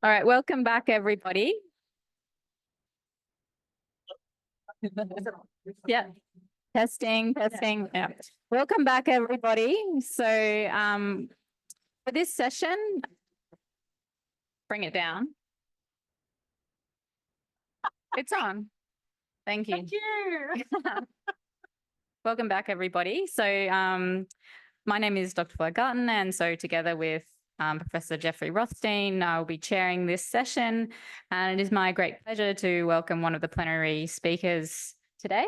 All right, welcome back, everybody. Yeah, testing. Yeah. Welcome back, everybody. So for this session, bring it down. It's on. Thank you. Thank you. Welcome back, everybody. So my name is Dr. Fleur Garton, and so together with Professor Jeffrey Rothstein, I'll be chairing this session, and it is my great pleasure to welcome one of the plenary speakers today,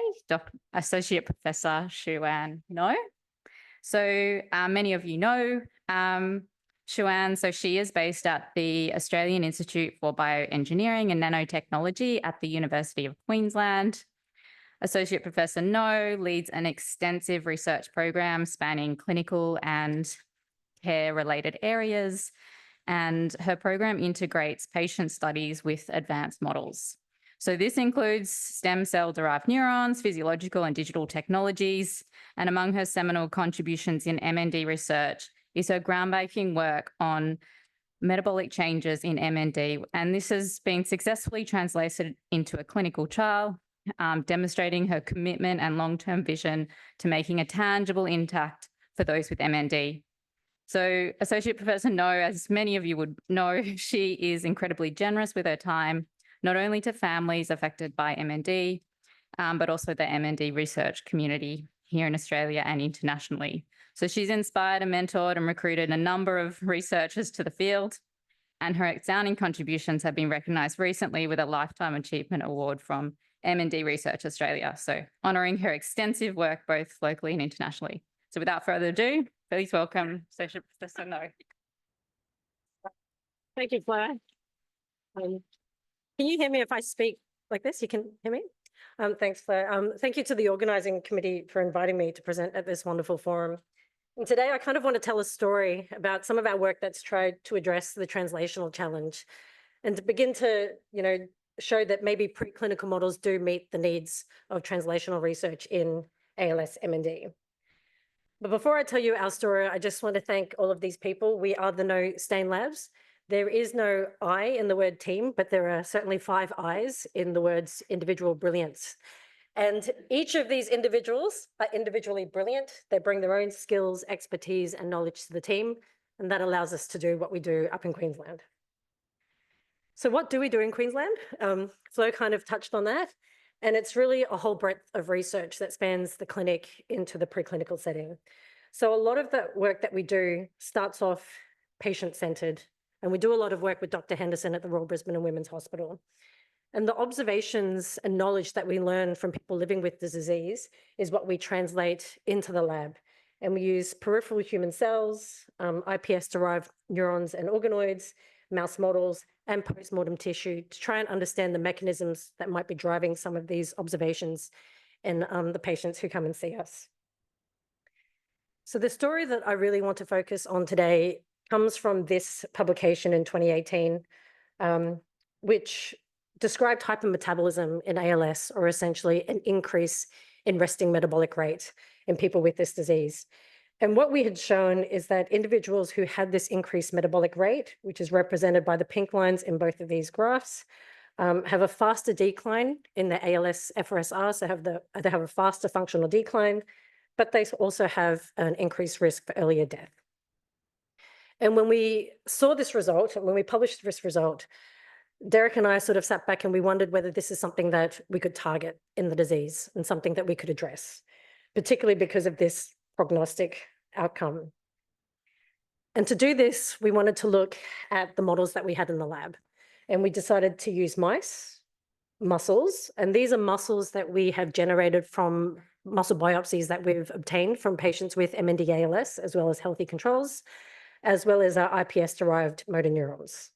Associate Professor Shyuan No. So many of you know Shyuan, so she is based at the Australian Institute for Bioengineering and Nanotechnology at the University of Queensland. Associate Professor No leads an extensive research program spanning clinical and care-related areas, and her program integrates patient studies with advanced models. So this includes stem cell-derived neurons, physiological and digital technologies, and among her seminal contributions in MND research is her groundbreaking work on metabolic changes in MND, and this has been successfully translated into a clinical trial, demonstrating her commitment and long-term vision to making a tangible impact for those with MND. So Associate Professor No, as many of you would know, she is incredibly generous with her time, not only to families affected by MND, but also the MND research community here in Australia and internationally. So she's inspired and mentored and recruited a number of researchers to the field, and her outstanding contributions have been recognised recently with a Lifetime Achievement Award from MND Research Australia, so honouring her extensive work both locally and internationally. So without further ado, please welcome Associate Professor No. Thank you, Fleur. Can you hear me if I speak like this? You can hear me? Thanks, Fleur. Thank you to the organising committee for inviting me to present at this wonderful forum. And today I kind of want to tell a story about some of our work that's tried to address the translational challenge and to begin to, show that maybe preclinical models do meet the needs of translational research in ALS MND. But before I tell you our story, I just want to thank all of these people. We are the No Stain Labs. There is no I in the word team, but there are certainly 5 I's in the words individual brilliance. And each of these individuals are individually brilliant. They bring their own skills, expertise, and knowledge to the team, and that allows us to do what we do up in Queensland. So what do we do in Queensland? Flo kind of touched on that, and it's really a whole breadth of research that spans the clinic into the preclinical setting. So a lot of the work that we do starts off patient-centred, and we do a lot of work with Dr. Henderson at the Royal Brisbane and Women's Hospital. And the observations and knowledge that we learn from people living with the disease is what we translate into the lab. And we use peripheral human cells, iPS-derived neurons and organoids, mouse models, and post-mortem tissue to try and understand the mechanisms that might be driving some of these observations in the patients who come and see us. So the story that I really want to focus on today comes from this publication in 2018, which described hypermetabolism in ALS, or essentially an increase in resting metabolic rate in people with this disease. And what we had shown is that individuals who had this increased metabolic rate, which is represented by the pink lines in both of these graphs, have a faster decline in the ALS FRSR, so they have a faster functional decline, but they also have an increased risk for earlier death. And when we saw this result, and when we published this result, Derek and I sort of sat back and we wondered whether this is something that we could target in the disease and something that we could address, particularly because of this prognostic outcome. And to do this, we wanted to look at the models that we had in the lab. And we decided to use mice, muscles, and these are muscles that we have generated from muscle biopsies that we've obtained from patients with MND-ALS, as well as healthy controls, as well as our iPS-derived motor neurons.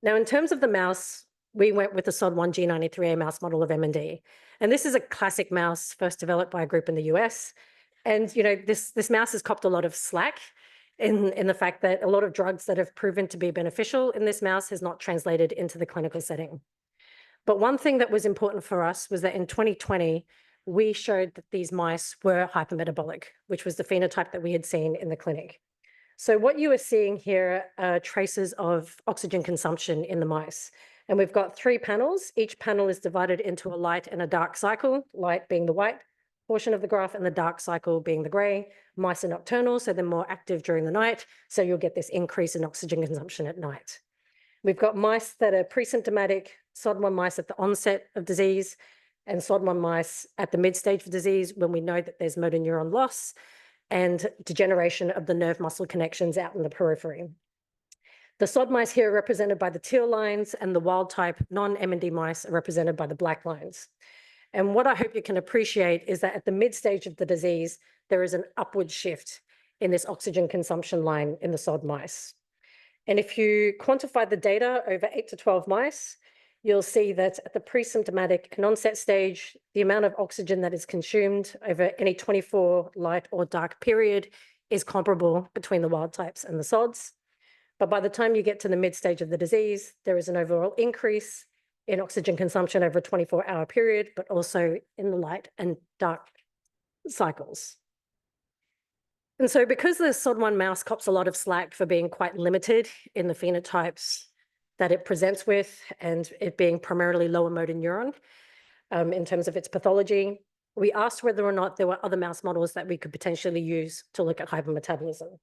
Now, in terms of the mouse, we went with the SOD1 G93A mouse model of MND. And this is a classic mouse first developed by a group in the US. And, this mouse has copped a lot of slack in the fact that a lot of drugs that have proven to be beneficial in this mouse has not translated into the clinical setting. But one thing that was important for us was that in 2020, we showed that these mice were hypermetabolic, which was the phenotype that we had seen in the clinic. So what you are seeing here are traces of oxygen consumption in the mice. And we've got 3 panels. Each panel is divided into a light and a dark cycle, light being the white portion of the graph and the dark cycle being the gray. Mice are nocturnal, so they're more active during the night. So you'll get this increase in oxygen consumption at night. We've got mice that are pre-symptomatic, SOD1 mice at the onset of disease, and SOD1 mice at the mid-stage of disease when we know that there's motor neuron loss and degeneration of the nerve muscle connections out in the periphery. The SOD mice here are represented by the teal lines, and the wild type non-MND mice are represented by the black lines. And what I hope you can appreciate is that at the mid-stage of the disease, there is an upward shift in this oxygen consumption line in the SOD mice. And if you quantify the data over 8 to 12 mice, you'll see that at the pre-symptomatic and onset stage, the amount of oxygen that is consumed over any 24 light or dark period is comparable between the wild types and the SODs. But by the time you get to the mid-stage of the disease, there is an overall increase in oxygen consumption over a 24-hour period, but also in the light and dark cycles. And so because the SOD1 mouse cops a lot of slack for being quite limited in the phenotypes that it presents with, and it being primarily lower motor neuron in terms of its pathology, we asked whether or not there were other mouse models that we could potentially use to look at hypermetabolism.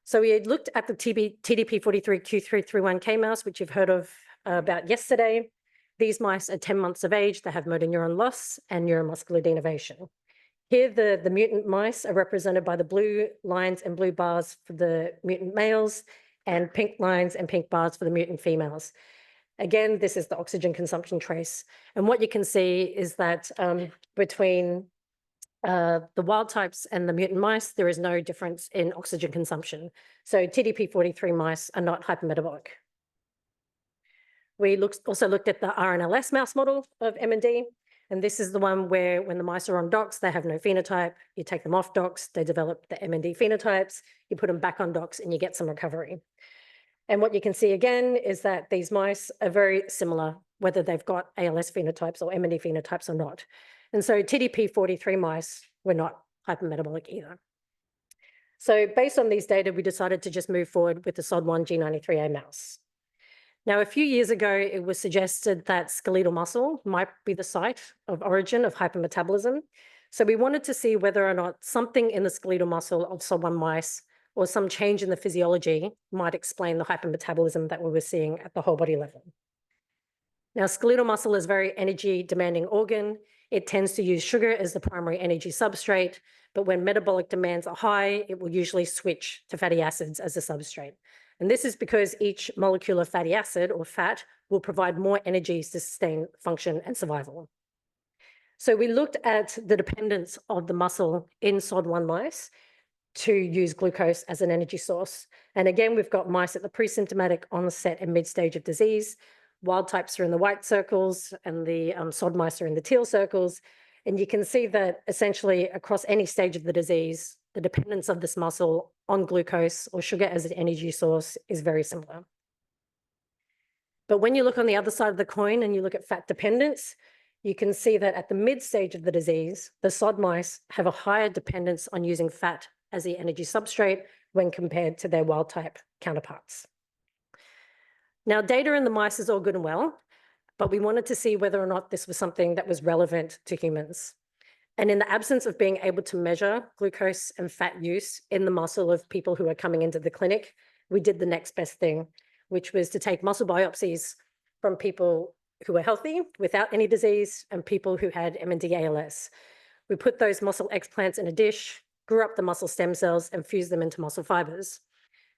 So we had looked at the TDP43Q331K mouse, which you've heard of about yesterday. These mice are 10 months of age. They have motor neuron loss and neuromuscular denervation. Here, the mutant mice are represented by the blue lines and blue bars for the mutant males and pink lines and pink bars for the mutant females. Again, this is the oxygen consumption trace. And what you can see is that between the wild types and the mutant mice, there is no difference in oxygen consumption. So TDP43 mice are not hypermetabolic. We also looked at the RNLS mouse model of MND. And this is the one where when the mice are on docs, they have no phenotype. You take them off docs, they develop the MND phenotypes. You put them back on docs and you get some recovery. And what you can see again is that these mice are very similar, whether they've got ALS phenotypes or MND phenotypes or not. And so TDP43 mice were not hypermetabolic either. So based on these data, we decided to just move forward with the SOD1 G93A mouse. Now, a few years ago, it was suggested that skeletal muscle might be the site of origin of hypermetabolism. So we wanted to see whether or not something in the skeletal muscle of SOD1 mice or some change in the physiology might explain the hypermetabolism that we were seeing at the whole body level. Now, skeletal muscle is a very energy demanding organ. It tends to use sugar as the primary energy substrate, but when metabolic demands are high, it will usually switch to fatty acids as a substrate. And this is because each molecule of fatty acid or fat will provide more energy to sustain function and survival. So we looked at the dependence of the muscle in SOD1 mice to use glucose as an energy source. And again, we've got mice at the pre-symptomatic onset and mid-stage of disease. Wild types are in the white circles and the SOD mice are in the teal circles. And you can see that essentially across any stage of the disease, the dependence of this muscle on glucose or sugar as an energy source is very similar. But when you look on the other side of the coin and you look at fat dependence, you can see that at the mid-stage of the disease, the SOD mice have a higher dependence on using fat as the energy substrate when compared to their wild type counterparts. Now, data in the mice is all good and well, but we wanted to see whether or not this was something that was relevant to humans. And in the absence of being able to measure glucose and fat use in the muscle of people who are coming into the clinic, we did the next best thing, which was to take muscle biopsies from people who were healthy without any disease and people who had MND ALS. We put those muscle explants in a dish, grew up the muscle stem cells and fused them into muscle fibers.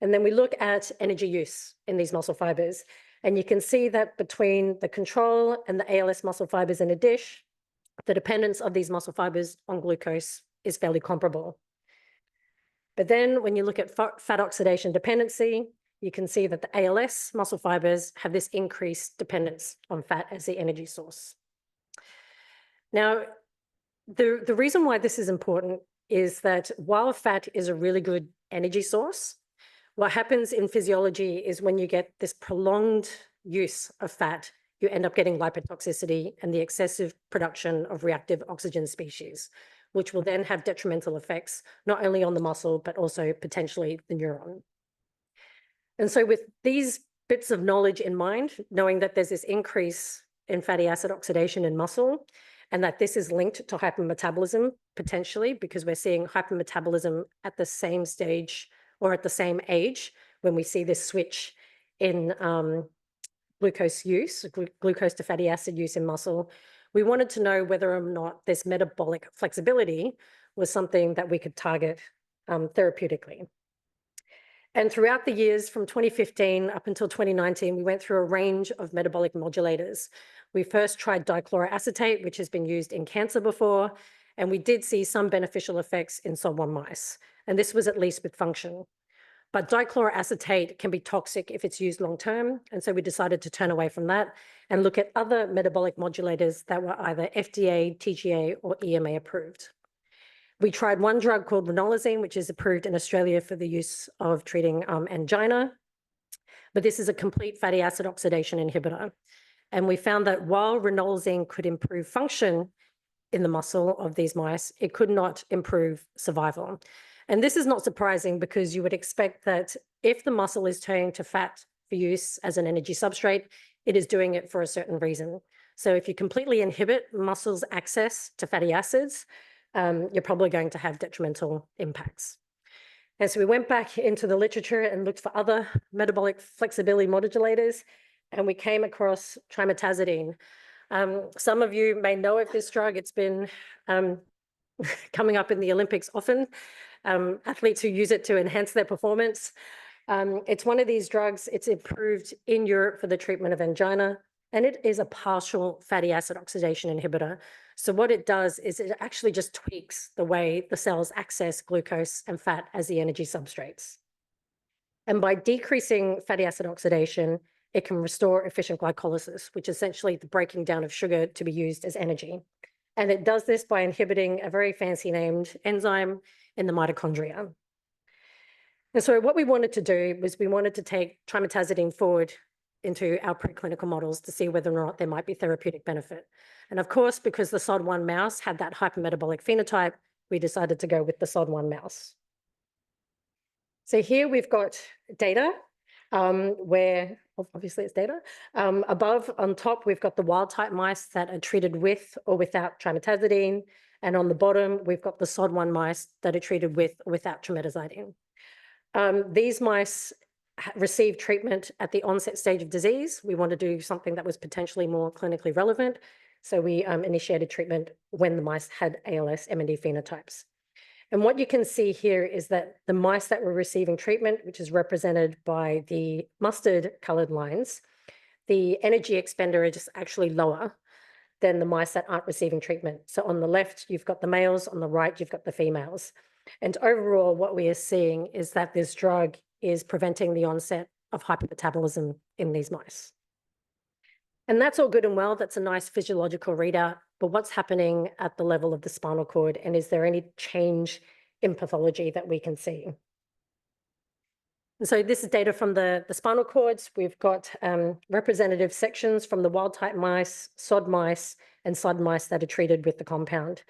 And then we look at energy use in these muscle fibers. And you can see that between the control and the ALS muscle fibers in a dish, the dependence of these muscle fibers on glucose is fairly comparable. But then when you look at fat oxidation dependency, you can see that the ALS muscle fibers have this increased dependence on fat as the energy source. Now, the reason why this is important is that while fat is a really good energy source, what happens in physiology is when you get this prolonged use of fat, you end up getting lipotoxicity and the excessive production of reactive oxygen species, which will then have detrimental effects, not only on the muscle, but also potentially the neuron. And so with these bits of knowledge in mind, knowing that there's this increase in fatty acid oxidation in muscle, and that this is linked to hypermetabolism potentially, because we're seeing hypermetabolism at the same stage or at the same age when we see this switch in glucose use, glucose to fatty acid use in muscle. We wanted to know whether or not this metabolic flexibility was something that we could target therapeutically. And throughout the years from 2015 up until 2019, we went through a range of metabolic modulators. We first tried dichloroacetate, which has been used in cancer before, and we did see some beneficial effects in SOD1 mice, and this was at least with function. But dichloroacetate can be toxic if it's used long-term, and so we decided to turn away from that and look at other metabolic modulators that were either FDA, TGA, or EMA approved. We tried one drug called ranolazine, which is approved in Australia for the use of treating angina, but this is a complete fatty acid oxidation inhibitor. And we found that while ranolazine could improve function in the muscle of these mice, it could not improve survival. And this is not surprising because you would expect that if the muscle is turning to fat for use as an energy substrate, it is doing it for a certain reason. So if you completely inhibit muscle's access to fatty acids, you're probably going to have detrimental impacts. And so we went back into the literature and looked for other metabolic flexibility modulators, and we came across trimetazidine. Some of you may know of this drug. It's been coming up in the Olympics often. Athletes who use it to enhance their performance. It's one of these drugs. It's approved in Europe for the treatment of angina, and it is a partial fatty acid oxidation inhibitor. So what it does is it actually just tweaks the way the cells access glucose and fat as the energy substrates. And by decreasing fatty acid oxidation, it can restore efficient glycolysis, which is essentially the breaking down of sugar to be used as energy. And it does this by inhibiting a very fancy named enzyme in the mitochondria. And so what we wanted to do was we wanted to take trimetazidine forward into our preclinical models to see whether or not there might be therapeutic benefit. And of course, because the SOD1 mouse had that hypermetabolic phenotype, we decided to go with the SOD1 mouse. So here we've got data where, obviously it's data. Above, on top, we've got the wild type mice that are treated with or without trimetazidine. And on the bottom, we've got the SOD1 mice that are treated with or without trimetazidine. These mice received treatment at the onset stage of disease. We wanted to do something that was potentially more clinically relevant. So we initiated treatment when the mice had ALS MND phenotypes. And what you can see here is that the mice that were receiving treatment, which is represented by the mustard colored lines, the energy expenditure is just actually lower than the mice that aren't receiving treatment. So on the left, you've got the males, on the right, you've got the females. And overall, what we are seeing is that this drug is preventing the onset of hypermetabolism in these mice. And that's all good and well. That's a nice physiological readout. But what's happening at the level of the spinal cord? And is there any change in pathology that we can see? And so this is data from the spinal cords. We've got representative sections from the wild type mice, SOD mice, and SOD mice that are treated with the compound.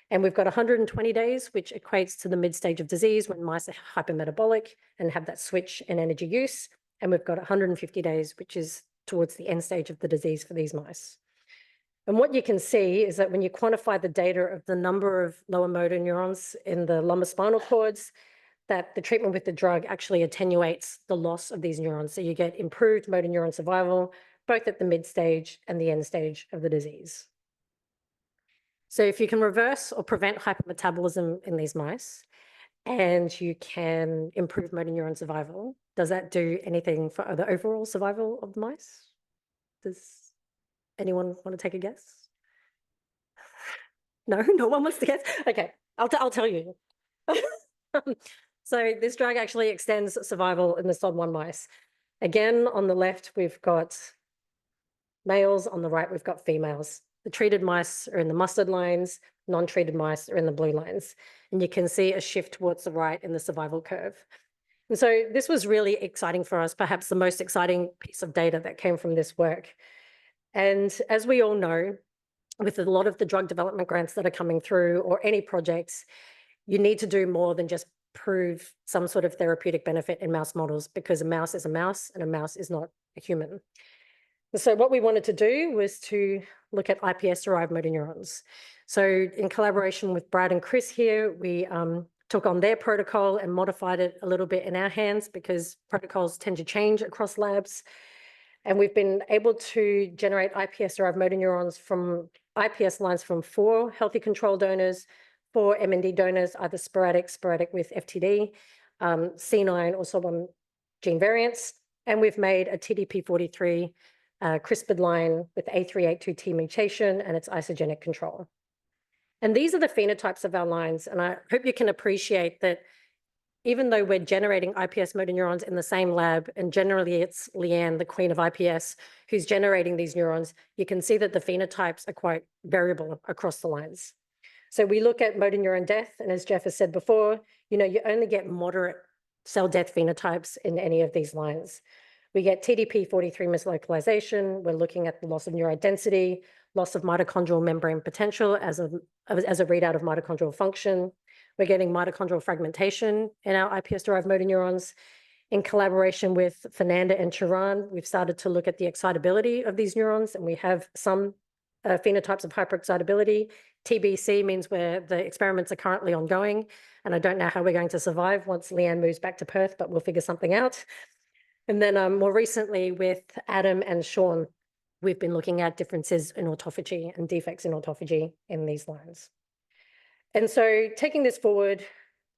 And we've got 120 days, which equates to the mid-stage of disease when mice are hypermetabolic and have that switch in energy use. And we've got 150 days, which is towards the end stage of the disease for these mice. And what you can see is that when you quantify the data of the number of lower motor neurons in the lumbar spinal cords, that the treatment with the drug actually attenuates the loss of these neurons. So you get improved motor neuron survival, both at the mid-stage and the end stage of the disease. So if you can reverse or prevent hypermetabolism in these mice, and you can improve motor neuron survival, does that do anything for the overall survival of the mice? Does anyone want to take a guess? No, no one wants to guess? Okay, I'll tell you. So this drug actually extends survival in the SOD1 mice. Again, on the left, we've got males. On the right, we've got females. The treated mice are in the mustard lines, non-treated mice are in the blue lines. And you can see a shift towards the right in the survival curve. And so this was really exciting for us, perhaps the most exciting piece of data that came from this work. And as we all know, with a lot of the drug development grants that are coming through or any projects, you need to do more than just prove some sort of therapeutic benefit in mouse models, because a mouse is a mouse and a mouse is not a human. So what we wanted to do was to look at iPS-derived motor neurons. So in collaboration with Brad and Chris here, we took on their protocol and modified it a little bit in our hands, because protocols tend to change across labs. And we've been able to generate iPS-derived motor neurons from iPS lines from 4 healthy control donors, 4 MND donors, either sporadic with FTD, C9, also 1 gene variants. And we've made a TDP43 CRISPR line with A382T mutation and its isogenic control. And these are the phenotypes of our lines. And I hope you can appreciate that even though we're generating iPS motor neurons in the same lab, and generally it's Leanne, the queen of iPS, who's generating these neurons, you can see that the phenotypes are quite variable across the lines. So we look at motor neuron death, and as Jeff has said before, you only get moderate cell death phenotypes in any of these lines. We get TDP43 mislocalization. We're looking at the loss of neural density, loss of mitochondrial membrane potential as a readout of mitochondrial function. We're getting mitochondrial fragmentation in our iPS-derived motor neurons. In collaboration with Fernanda and Shyuan, we've started to look at the excitability of these neurons, and we have some phenotypes of hyperexcitability. TBC means where the experiments are currently ongoing, and I don't know how we're going to survive once Leanne moves back to Perth, but we'll figure something out. And then more recently with Adam and Shyuan, we've been looking at differences in autophagy and defects in autophagy in these lines. And so taking this forward,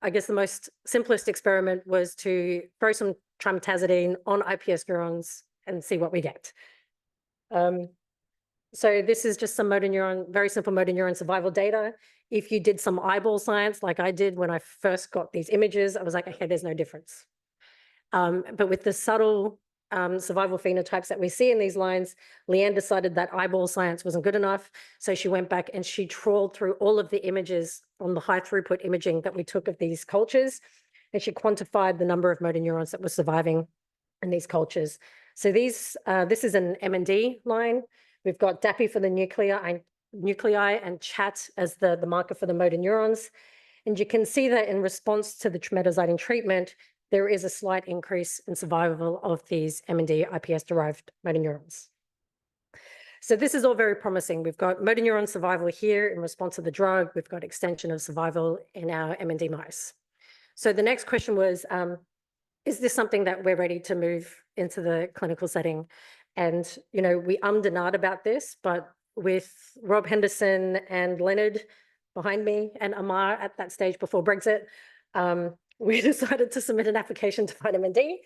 I guess the most simplest experiment was to throw some trimetazidine on iPS neurons and see what we get. So this is just some very simple motor neuron survival data. If you did some eyeball science like I did when I first got these images, I was like, okay, there's no difference. But with the subtle survival phenotypes that we see in these lines, Leanne decided that eyeball science wasn't good enough. So she went back and she trawled through all of the images on the high throughput imaging that we took of these cultures. And she quantified the number of motor neurons that were surviving in these cultures. So this is an MND line. We've got DAPI for the nuclei and CHAT as the marker for the motor neurons. And you can see that in response to the tremetazidine treatment, there is a slight increase in survival of these MND iPS-derived motor neurons. So this is all very promising. We've got motor neuron survival here in response to the drug. We've got extension of survival in our MND mice. So the next question was, is this something that we're ready to move into the clinical setting? And, we ummed and ahed about this, but with Rob Henderson and Leonard behind me and Amar at that stage before Brexit, we decided to submit an application to vitamin D,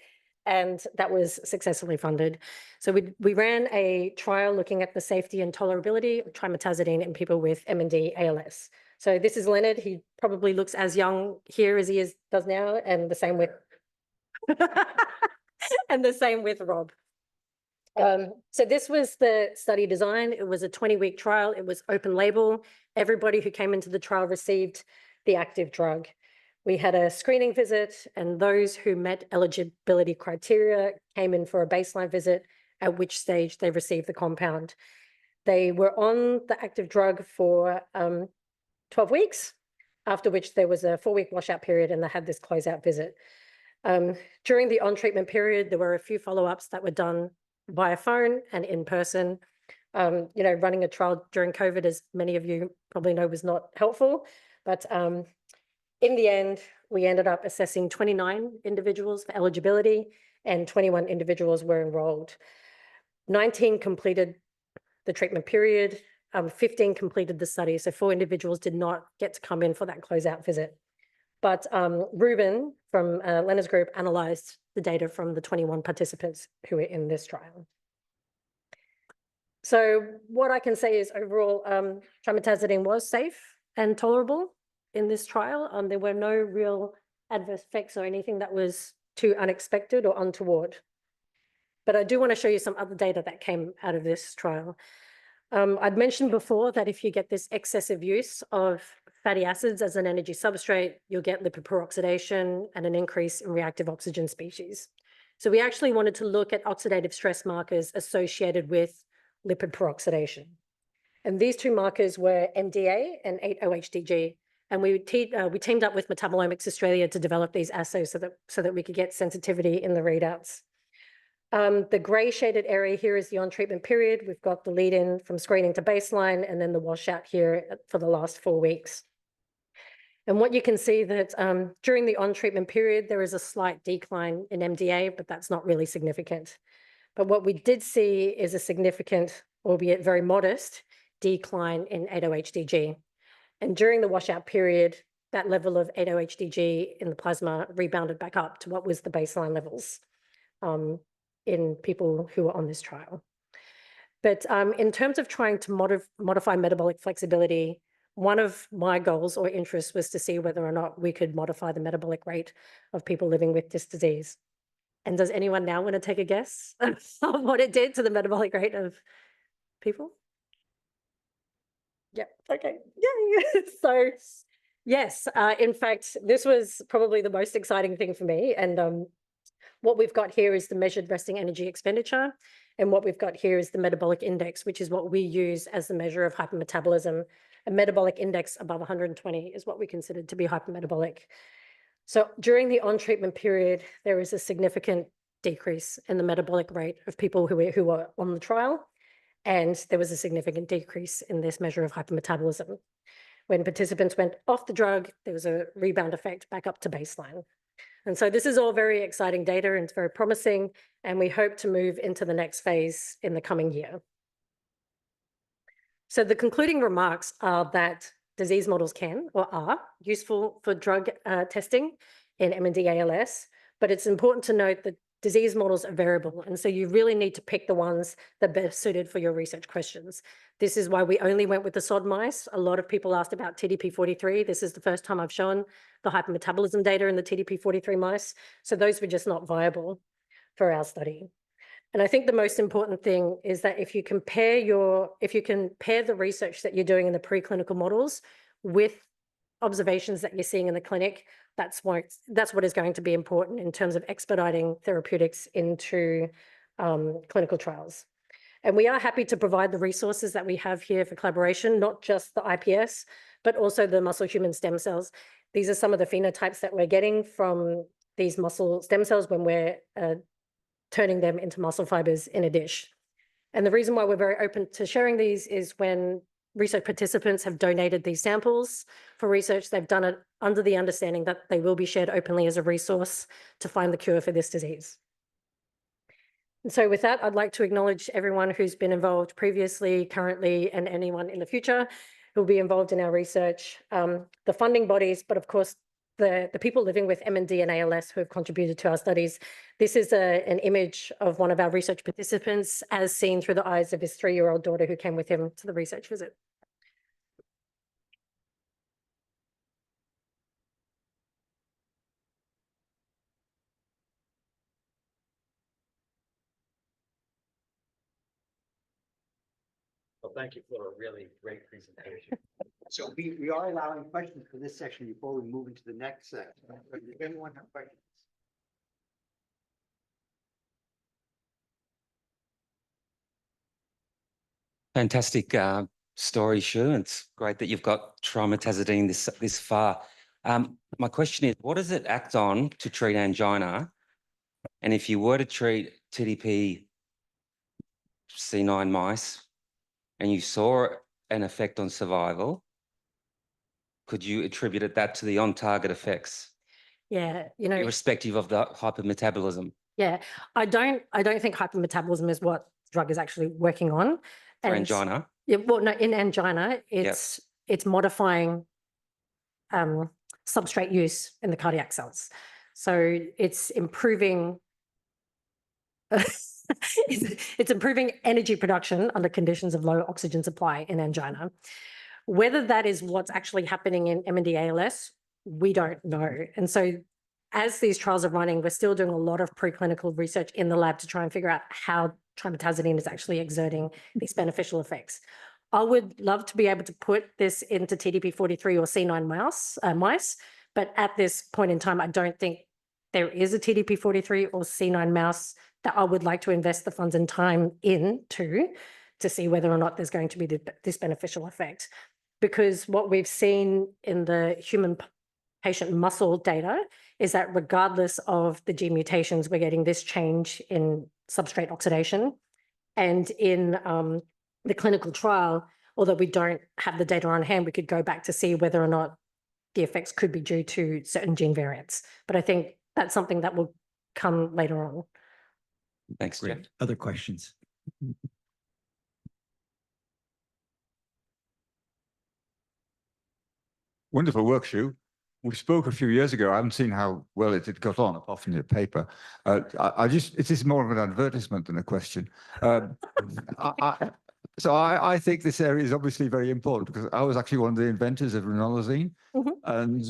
and that was successfully funded. So we ran a trial looking at the safety and tolerability of trimetazidine in people with MND ALS. So this is Leonard. He probably looks as young here as he does now, and the same with Rob. So this was the study design. It was a 20-week trial. It was open label. Everybody who came into the trial received the active drug. We had a screening visit, and those who met eligibility criteria came in for a baseline visit, at which stage they received the compound. They were on the active drug for 12 weeks, after which there was a 4-week washout period, and they had this closeout visit. During the on-treatment period, there were a few follow-ups that were done via phone and in person. Running a trial during COVID, as many of you probably know, was not helpful, but in the end, we ended up assessing 29 individuals for eligibility, and 21 individuals were enrolled. 19 completed the treatment period, 15 completed the study, so 4 individuals did not get to come in for that closeout visit. But Ruben from Lena's group analysed the data from the 21 participants who were in this trial. So what I can say is overall, trimetazidine was safe and tolerable in this trial. There were no real adverse effects or anything that was too unexpected or untoward. But I do want to show you some other data that came out of this trial. I'd mentioned before that if you get this excessive use of fatty acids as an energy substrate, you'll get lipid peroxidation and an increase in reactive oxygen species. So we actually wanted to look at oxidative stress markers associated with lipid peroxidation. And these two markers were MDA and 8-OHDG. And we teamed up with Metabolomics Australia to develop these assays so that we could get sensitivity in the readouts. The grey shaded area here is the on-treatment period. We've got the lead-in from screening to baseline, and then the washout here for the last 4 weeks. And what you can see that during the on-treatment period, there is a slight decline in MDA, but that's not really significant. But what we did see is a significant, albeit very modest, decline in 8-OHDG. And during the washout period, that level of 8-OHDG in the plasma rebounded back up to what was the baseline levels in people who were on this trial. But in terms of trying to modify metabolic flexibility, one of my goals or interests was to see whether or not we could modify the metabolic rate of people living with this disease. And does anyone now want to take a guess of what it did to the metabolic rate of people? Yeah, okay. Yay. So yes, in fact, this was probably the most exciting thing for me. And what we've got here is the measured resting energy expenditure. And what we've got here is the metabolic index, which is what we use as the measure of hypermetabolism. A metabolic index above 120 is what we considered to be hypermetabolic. So during the on-treatment period, there is a significant decrease in the metabolic rate of people who were on the trial. And there was a significant decrease in this measure of hypermetabolism. When participants went off the drug, there was a rebound effect back up to baseline. And so this is all very exciting data and it's very promising, and we hope to move into the next phase in the coming year. So the concluding remarks are that disease models can or are useful for drug testing in MND-ALS, but it's important to note that disease models are variable, and so you really need to pick the ones that are best suited for your research questions. This is why we only went with the SOD mice. A lot of people asked about TDP-43. This is the first time I've shown the hypermetabolism data in the TDP-43 mice, so those were just not viable for our study. And I think the most important thing is that if you compare the research that you're doing in the preclinical models with observations that you're seeing in the clinic, that's what is going to be important in terms of expediting therapeutics into clinical trials. And we are happy to provide the resources that we have here for collaboration, not just the IPS, but also the muscle human stem cells. These are some of the phenotypes that we're getting from these muscle stem cells when we're turning them into muscle fibers in a dish. And the reason why we're very open to sharing these is when research participants have donated these samples for research, they've done it under the understanding that they will be shared openly as a resource to find the cure for this disease. And so with that, I'd like to acknowledge everyone who's been involved previously, currently, and anyone in the future who will be involved in our research, the funding bodies, but of course, the people living with MND and ALS who have contributed to our studies. This is an image of one of our research participants as seen through the eyes of his 3-year-old daughter who came with him to the research visit. Well, thank you for a really great presentation. So we are allowing questions for this section before we move into the next section. Does anyone have questions? Fantastic story, Shu. It's great that you've got trimetazidine this far. My question is, what does it act on to treat angina? And if you were to treat TDP C9 mice and you saw an effect on survival, could you attribute that to the on-target effects? Yeah, you know, irrespective of the hypermetabolism. Yeah, I don't think hypermetabolism is what the drug is actually working on. For angina? Yeah, well, no, in angina, it's modifying substrate use in the cardiac cells. So it's improving it's improving energy production under conditions of low oxygen supply in angina. Whether that is what's actually happening in MND-ALS, we don't know. And so as these trials are running, we're still doing a lot of preclinical research in the lab to try and figure out how trimetazidine is actually exerting these beneficial effects. I would love to be able to put this into TDP-43 or C9 mice, but at this point in time, I don't think there is a TDP-43 or C9 mouse that I would like to invest the funds and time into to see whether or not there's going to be this beneficial effect. Because what we've seen in the human patient muscle data is that regardless of the gene mutations, we're getting this change in substrate oxidation. And in the clinical trial, although we don't have the data on hand, we could go back to see whether or not the effects could be due to certain gene variants. But I think that's something that will come later on. Thanks, Jeff. Great. Other questions? Wonderful work, Shu. We spoke a few years ago. I haven't seen how well it got on, apart from your paper. It is more of an advertisement than a question. So I think this area is obviously very important because I was actually one of the inventors of ranolazine, and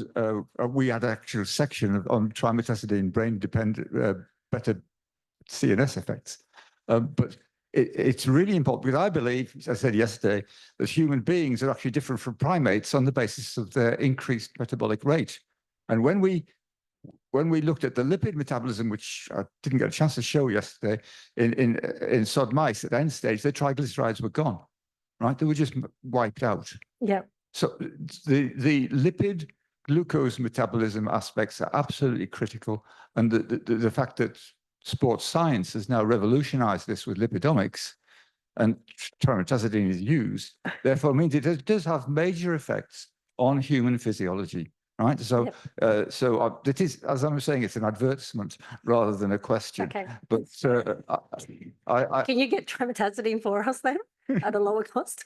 we had an actual section on trimetazidine brain-dependent better CNS effects. But it's really important because I believe, as I said yesterday, that human beings are actually different from primates on the basis of their increased metabolic rate. And when we looked at the lipid metabolism, which I didn't get a chance to show yesterday, in SOD mice at end stage, their triglycerides were gone, right? They were just wiped out. Yeah. So the lipid glucose metabolism aspects are absolutely critical. And the fact that sports science has now revolutionized this with lipidomics and trimetazidine is used, therefore means it does have major effects on human physiology, right? So, it is, as I'm saying, it's an advertisement rather than a question. Okay. But Can you get trimetazidine for us then at a lower cost?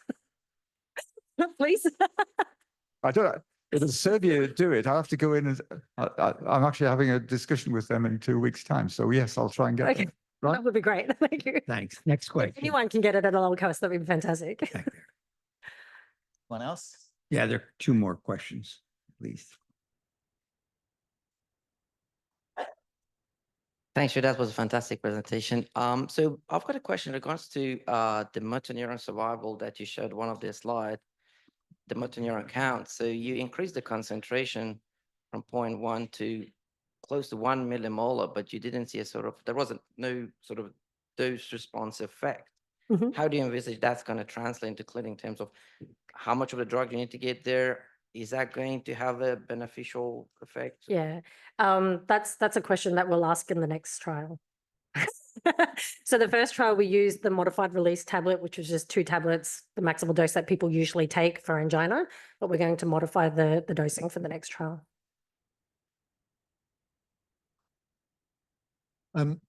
Please. I don't. It'll serve you to do it. I have to go in and I'm actually having a discussion with them in 2 weeks' time. So yes, I'll try and get Okay. them. Right? That would be great. Thank you. Thanks. Next If question. anyone can get it at a lower cost, that'd be fantastic. Back there. One else? Yeah, there are two more questions, please. Thanks, Shu. That was a fantastic presentation. So I've got a question in regards to the motor neuron survival that you showed one of the slide, the motor neuron count. So you increased the concentration from 0.1 to close to 1 millimolar, but you didn't see there wasn't no sort of dose response effect. How do you envisage that's going to translate into clinic in terms of how much of the drug you need to get there? Is that going to have a beneficial effect? Yeah, that's a question that we'll ask in the next trial. So the first trial, we used the modified release tablet, which was just 2 tablets, the maximal dose that people usually take for angina, but we're going to modify the dosing for the next trial.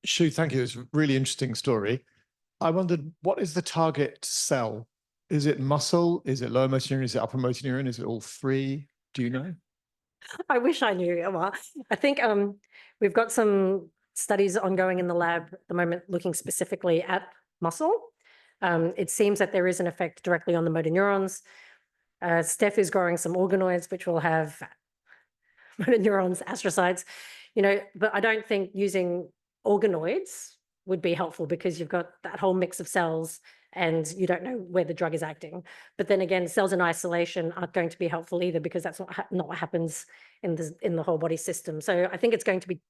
Shu, thank you. It's a really interesting story. I wondered, what is the target cell? Is it muscle? Is it lower motor neuron? Is it upper motor neuron? Is it all 3? Do you know? I wish I knew. Well, I think we've got some studies ongoing in the lab at the moment looking specifically at muscle. It seems that there is an effect directly on the motor neurons. Steph is growing some organoids, which will have motor neurons, astrocytes, but I don't think using organoids would be helpful because you've got that whole mix of cells and you don't know where the drug is acting. But then again, cells in isolation aren't going to be helpful either because that's not what happens in the whole body system. So I think it's going to be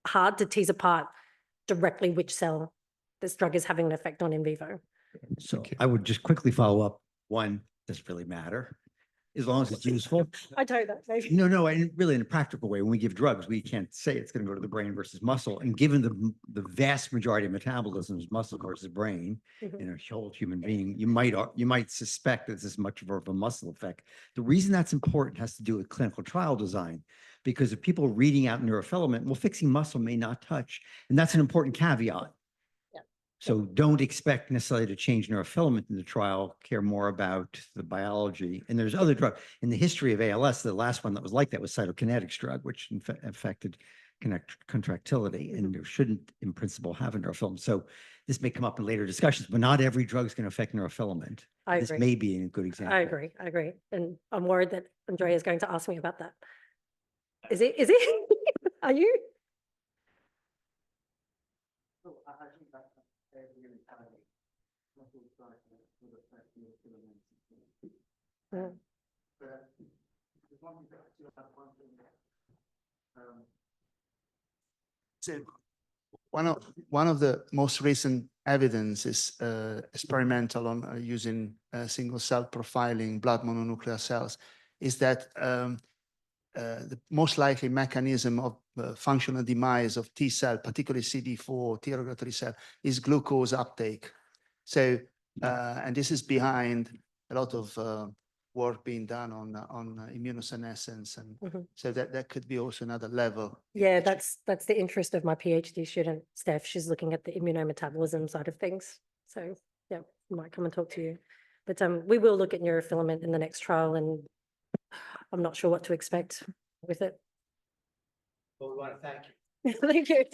hard to tease apart directly which cell this drug is having an effect on in vivo. So I would just quickly follow up. One, does it really matter? As long as it's useful. I don't know. Maybe. No, and really in a practical way, when we give drugs, we can't say it's going to go to the brain versus muscle. And given the vast majority of metabolism is muscle versus brain in a whole human being, you might suspect that this is much more of a muscle effect. The reason that's important has to do with clinical trial design, because if people are reading out neurofilament, well, fixing muscle may not touch. And that's an important caveat. So don't expect necessarily to change neurofilament in the trial, care more about the biology. And there's other drugs. In the history of ALS, the last one that was like that was Cytokinetics drug, which affected contractility and there shouldn't in principle have a neurofilament. So this may come up in later discussions, but not every drug is going to affect neurofilament. I This agree. may be a good example. I agree. And I'm worried that Andrea is going to ask me about that. Is he? Are you? one of the most recent evidence is experimental on using single cell profiling blood mononuclear cells, is that the most likely mechanism of functional demise of T cell, particularly CD4 T regulatory cell, is glucose uptake. So, and this is behind a lot of work being done on immunosenescence, and so that could be also another level. Yeah, that's the interest of my PhD student, Steph. She's looking at the immunometabolism side of things. So yeah, we might come and talk to you. But we will look at neurofilament in the next trial, and I'm not sure what to expect with it. Well, we want to thank you. Thank you.